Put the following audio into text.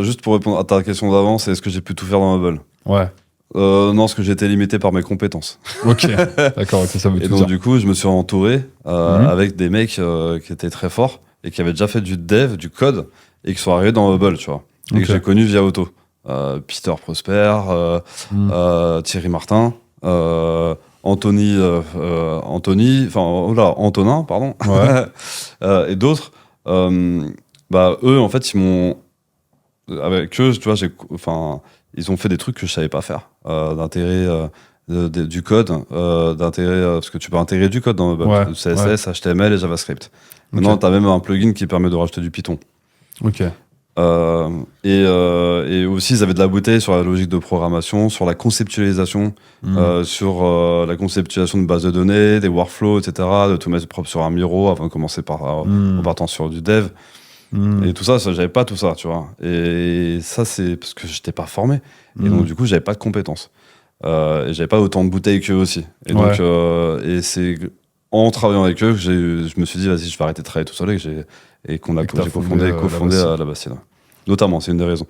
Juste pour répondre à ta question d'avant, c'est est-ce que j'ai pu tout faire dans Hubble? Ouais. Non, parce que j'ai été limité par mes compétences. Ok. D'accord, ok, ça veut Et tout donc, dire. du coup, je me suis entouré Mhm. avec des mecs qui étaient très forts et qui avaient déjà fait du dev, du code, et qui sont arrivés dans Hubble, tu vois. Et Ok. que j'ai connu via Auto. Peter Prosper, Mhm. Thierry Martin, Antonin, pardon, Ouais. et d'autres. Eux, en fait, ils m'ont. Avec eux, tu vois, ils ont fait des trucs que je savais pas faire. D'intégrer du code, parce que tu peux intégrer du code dans Hubble. Ouais. Ouais. CSS, HTML et JavaScript. Ok. Maintenant, tu as même un plugin qui permet de rajouter du Python. Ok. Et aussi, ils avaient de la bouteille sur la logique de programmation, sur la conceptualisation, Mhm. sur la conceptualisation de bases de données, des workflows, etc., de tout mettre propre sur un Miro avant de commencer en Mhm. partant sur du dev. Mhm. Et tout ça, j'avais pas tout ça, tu vois. Et ça, c'est parce que j'étais pas formé. Et donc, Mhm. du coup, j'avais pas de compétences. Et j'avais pas autant de bouteilles qu'eux aussi. Et donc, Ouais. et c'est en travaillant avec eux que je me suis dit, vas-y, je vais arrêter de travailler tout seul et Et que t'as j'ai fondé la cofondé Bastille. la Bastille. Notamment, c'est une des raisons.